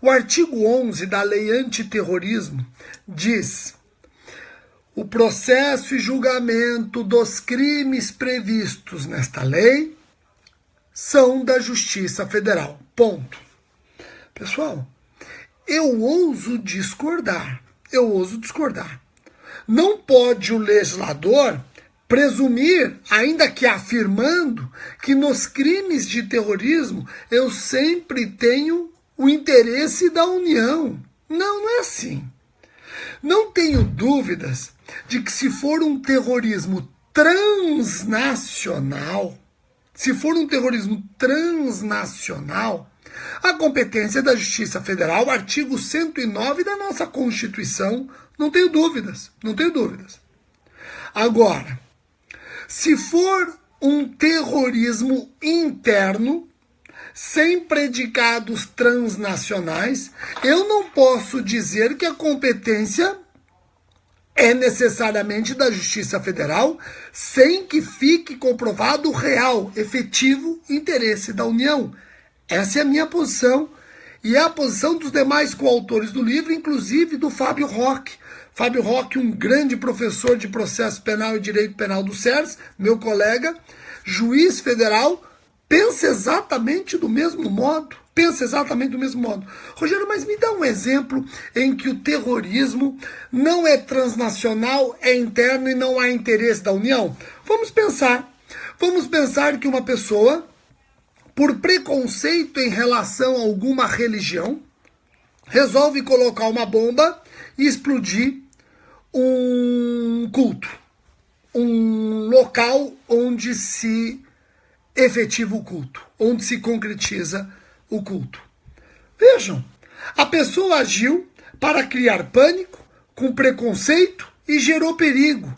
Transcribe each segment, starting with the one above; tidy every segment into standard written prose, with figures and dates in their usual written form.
O artigo 11 da Lei Antiterrorismo diz: o processo e julgamento dos crimes previstos nesta lei são da Justiça Federal. Ponto. Pessoal, eu ouso discordar. Não pode o legislador presumir, ainda que afirmando, que nos crimes de terrorismo eu sempre tenho o interesse da União. Não é assim. Não tenho dúvidas de que se for um terrorismo transnacional, a competência da Justiça Federal, artigo 109 da nossa Constituição, não tenho dúvidas. Agora, se for um terrorismo interno, sem predicados transnacionais, eu não posso dizer que a competência é necessariamente da Justiça Federal, sem que fique comprovado o real, efetivo interesse da União. Essa é a minha posição, e é a posição dos demais coautores do livro, inclusive do Fábio Roque. Fábio Roque, um grande professor de processo penal e direito penal do SERS, meu colega, juiz federal, pensa exatamente do mesmo modo. Rogério, mas me dá um exemplo em que o terrorismo não é transnacional, é interno e não há interesse da União? Vamos pensar que uma pessoa, por preconceito em relação a alguma religião, resolve colocar uma bomba e explodir um culto, um local onde se efetiva o culto, onde se concretiza o culto. Vejam, a pessoa agiu para criar pânico, com preconceito e gerou perigo.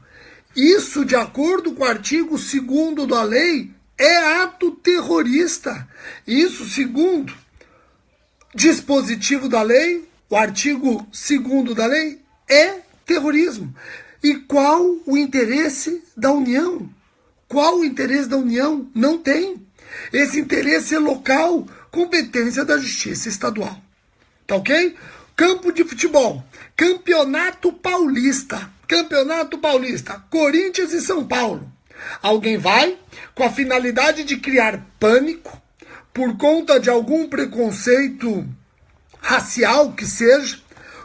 Isso, de acordo com o artigo 2º da lei, é ato terrorista. Isso, segundo dispositivo da lei, o artigo 2º da lei, é terrorismo. E qual o interesse da União? Não tem. Esse interesse é local, competência da Justiça Estadual. Tá ok? Campo de futebol, Campeonato Paulista, Corinthians e São Paulo. Alguém vai, com a finalidade de criar pânico, por conta de algum preconceito racial que seja,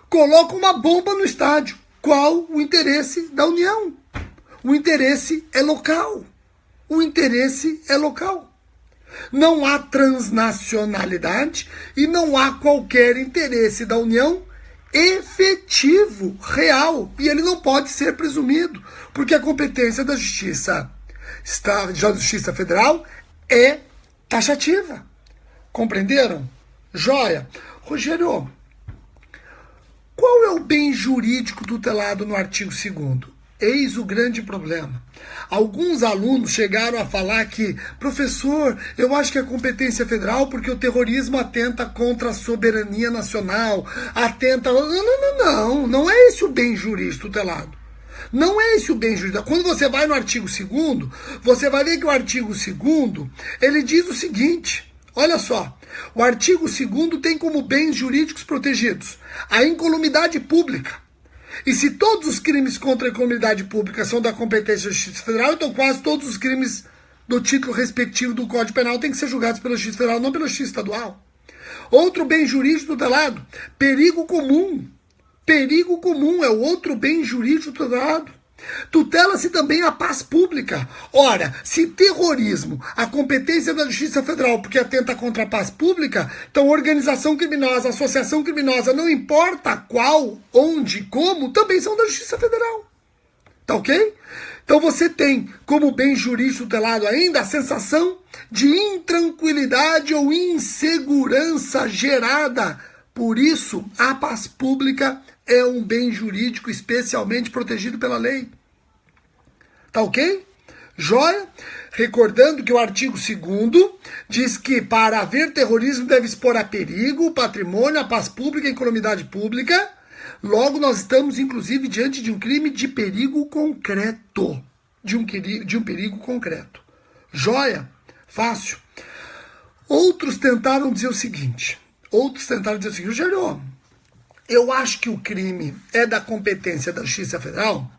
coloca uma bomba no estádio. Qual o interesse da União? O interesse é local. Não há transnacionalidade e não há qualquer interesse da União efetivo, real. E ele não pode ser presumido, porque a competência da Justiça Federal é taxativa. Compreenderam? Joia. Rogério, qual é o bem jurídico tutelado no artigo 2º? Eis o grande problema. Alguns alunos chegaram a falar que, professor, eu acho que é competência federal porque o terrorismo atenta contra a soberania nacional, Não é esse o bem jurídico tutelado. Não é esse o bem jurídico. Quando você vai no artigo 2º, você vai ver que o artigo 2º, ele diz o seguinte, olha só, o artigo 2º tem como bens jurídicos protegidos a incolumidade pública. E se todos os crimes contra a incolumidade pública são da competência da Justiça Federal, então quase todos os crimes do título respectivo do Código Penal têm que ser julgados pela Justiça Federal, não pela Justiça Estadual. Outro bem jurídico tutelado, perigo comum. Perigo comum é o outro bem jurídico tutelado. Tutela-se também a paz pública. Ora, se terrorismo, a competência da Justiça Federal, porque atenta contra a paz pública, então organização criminosa, associação criminosa, não importa qual, onde, como, também são da Justiça Federal. Tá ok? Então você tem como bem jurídico tutelado ainda a sensação de intranquilidade ou insegurança gerada. Por isso, a paz pública é um bem jurídico especialmente protegido pela lei. Tá ok? Joia? Recordando que o artigo 2º diz que para haver terrorismo deve expor a perigo, o patrimônio, a paz pública e a incolumidade pública. Logo, nós estamos, inclusive, diante de um crime de perigo concreto. De um perigo concreto. Joia? Fácil. Outros tentaram dizer o seguinte: outros tentaram dizer assim, Rogério, eu acho que o crime é da competência da Justiça Federal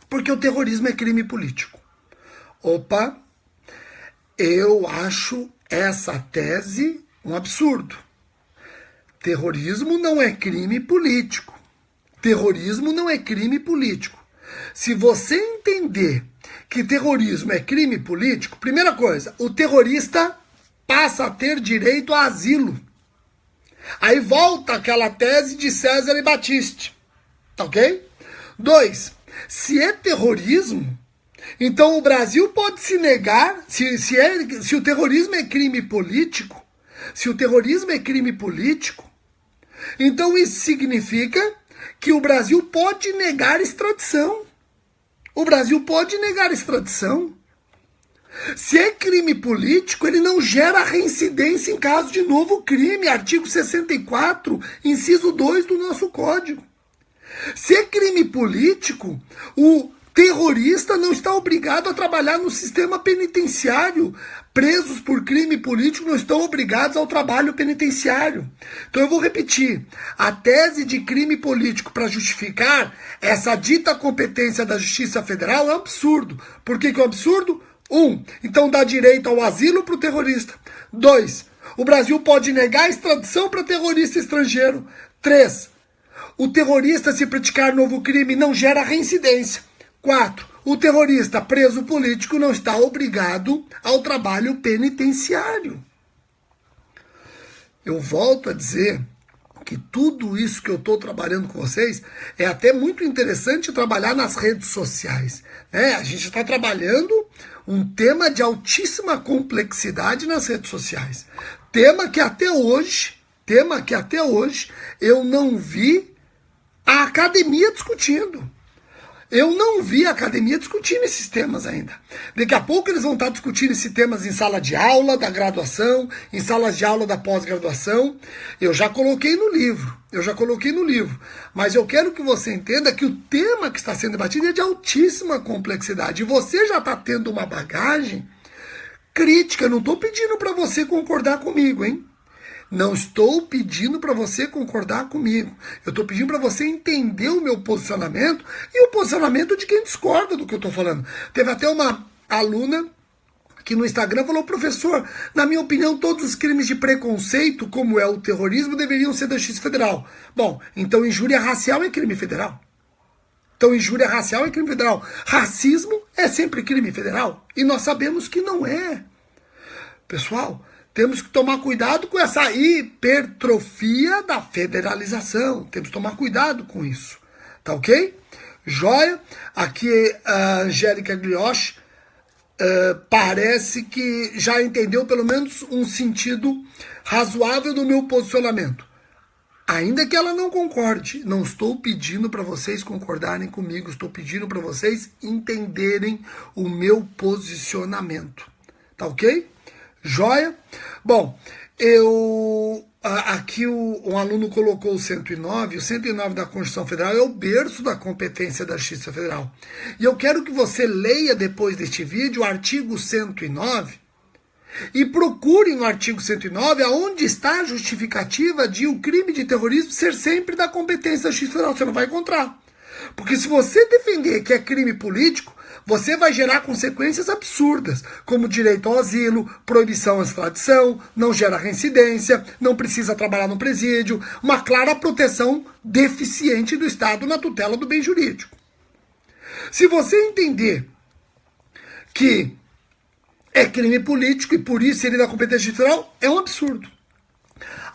porque o terrorismo é crime político. Opa, eu acho essa tese um absurdo. Terrorismo não é crime político. Terrorismo não é crime político. Se você entender que terrorismo é crime político, primeira coisa, o terrorista passa a ter direito a asilo. Aí volta aquela tese de César e Batiste. Tá ok? 2. Se é terrorismo, então o Brasil pode se negar, se o terrorismo é crime político, então isso significa que o Brasil pode negar extradição. O Brasil pode negar extradição. Se é crime político, ele não gera reincidência em caso de novo crime. Artigo 64, inciso 2 do nosso Código. Se é crime político, o terrorista não está obrigado a trabalhar no sistema penitenciário. Presos por crime político não estão obrigados ao trabalho penitenciário. Então eu vou repetir. A tese de crime político para justificar essa dita competência da Justiça Federal é um absurdo. Por que é um absurdo? 1. Então dá direito ao asilo para o terrorista. 2. O Brasil pode negar a extradição para terrorista estrangeiro. 3. O terrorista, se praticar novo crime, não gera reincidência. 4. O terrorista preso político não está obrigado ao trabalho penitenciário. Eu volto a dizer que tudo isso que eu estou trabalhando com vocês é até muito interessante trabalhar nas redes sociais, né? A gente está trabalhando um tema de altíssima complexidade nas redes sociais. Tema que até hoje eu não vi a academia discutindo. Eu não vi a academia discutindo esses temas ainda. Daqui a pouco eles vão estar discutindo esses temas em sala de aula da graduação, em salas de aula da pós-graduação. Eu já coloquei no livro. Mas eu quero que você entenda que o tema que está sendo debatido é de altíssima complexidade. E você já está tendo uma bagagem crítica. Eu não estou pedindo para você concordar comigo, hein? Não estou pedindo para você concordar comigo. Eu estou pedindo para você entender o meu posicionamento e o posicionamento de quem discorda do que eu estou falando. Teve até uma aluna que no Instagram falou, professor, na minha opinião, todos os crimes de preconceito, como é o terrorismo, deveriam ser da Justiça Federal. Bom, então injúria racial é crime federal. Racismo é sempre crime federal. E nós sabemos que não é. Pessoal, temos que tomar cuidado com essa hipertrofia da federalização. Temos que tomar cuidado com isso. Tá ok? Joia? Aqui a Angélica Glioche parece que já entendeu pelo menos um sentido razoável do meu posicionamento. Ainda que ela não concorde, não estou pedindo para vocês concordarem comigo, estou pedindo para vocês entenderem o meu posicionamento. Tá ok? Joia? Bom, aqui um aluno colocou o 109 da Constituição Federal é o berço da competência da Justiça Federal. E eu quero que você leia depois deste vídeo o artigo 109 e procure no artigo 109 aonde está a justificativa de o crime de terrorismo ser sempre da competência da Justiça Federal. Você não vai encontrar. Porque se você defender que é crime político, você vai gerar consequências absurdas, como direito ao asilo, proibição à extradição, não gera reincidência, não precisa trabalhar no presídio, uma clara proteção deficiente do Estado na tutela do bem jurídico. Se você entender que é crime político e por isso ele é da competência federal, é um absurdo.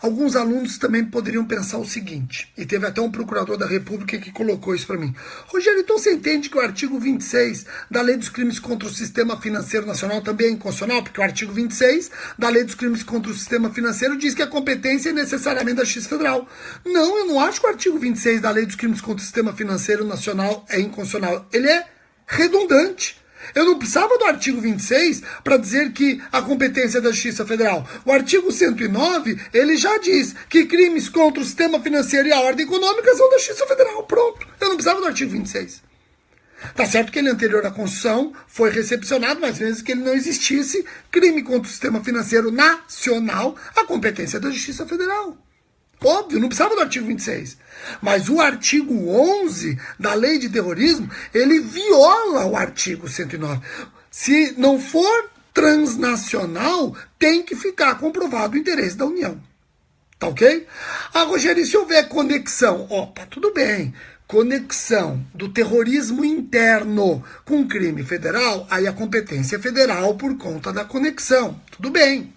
Alguns alunos também poderiam pensar o seguinte, e teve até um procurador da República que colocou isso para mim. Rogério, então você entende que o artigo 26 da Lei dos Crimes contra o Sistema Financeiro Nacional também é inconstitucional? Porque o artigo 26 da Lei dos Crimes contra o Sistema Financeiro diz que a competência é necessariamente da Justiça Federal. Não, eu não acho que o artigo 26 da Lei dos Crimes contra o Sistema Financeiro Nacional é inconstitucional. Ele é redundante. Eu não precisava do artigo 26 para dizer que a competência é da Justiça Federal. O artigo 109, ele já diz que crimes contra o sistema financeiro e a ordem econômica são da Justiça Federal. Pronto. Eu não precisava do artigo 26. Tá certo que ele é anterior à Constituição, foi recepcionado, mas mesmo que ele não existisse, crime contra o sistema financeiro nacional, a competência é da Justiça Federal. Óbvio, não precisava do artigo 26. Mas o artigo 11 da lei de terrorismo, ele viola o artigo 109. Se não for transnacional, tem que ficar comprovado o interesse da União. Tá ok? Ah, Rogério, e se houver conexão? Opa, tudo bem. Conexão do terrorismo interno com crime federal, aí a competência é federal por conta da conexão. Tudo bem.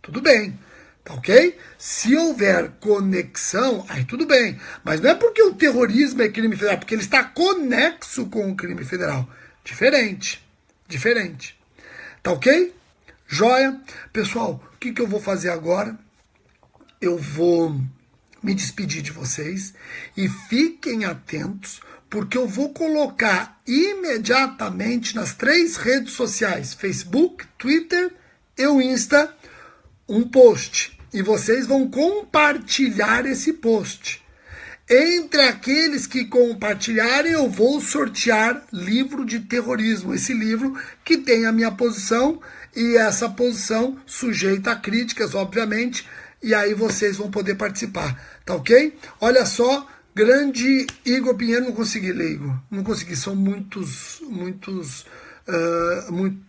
Tudo bem. Tá ok? Se houver conexão, aí tudo bem. Mas não é porque o terrorismo é crime federal, porque ele está conexo com o crime federal. Diferente. Diferente. Tá ok? Joia? Pessoal, o que eu vou fazer agora? Eu vou me despedir de vocês e fiquem atentos, porque eu vou colocar imediatamente nas 3 redes sociais, Facebook, Twitter e o Insta, um post. E vocês vão compartilhar esse post. Entre aqueles que compartilharem, eu vou sortear livro de terrorismo. Esse livro que tem a minha posição e essa posição sujeita a críticas, obviamente. E aí vocês vão poder participar, tá ok? Olha só, grande Igor Pinheiro, não consegui ler, Igor. Não consegui, são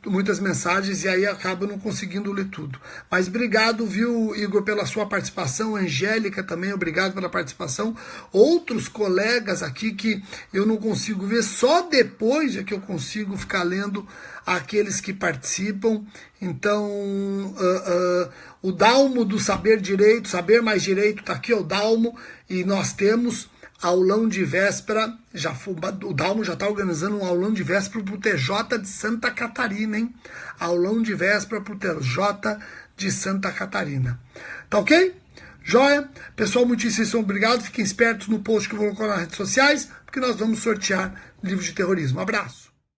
muitas mensagens e aí acabo não conseguindo ler tudo. Mas obrigado, viu, Igor, pela sua participação. Angélica também, obrigado pela participação. Outros colegas aqui que eu não consigo ver, só depois é que eu consigo ficar lendo aqueles que participam. Então, o Dalmo do Saber Direito, Saber Mais Direito, tá aqui, o Dalmo, e nós temos aulão de véspera, o Dalmo já está organizando um aulão de véspera para o TJ de Santa Catarina, hein? Aulão de véspera para o TJ de Santa Catarina. Tá ok? Joia? Pessoal, muitíssimo obrigado. Fiquem espertos no post que eu vou colocar nas redes sociais, porque nós vamos sortear livros de terrorismo. Abraço.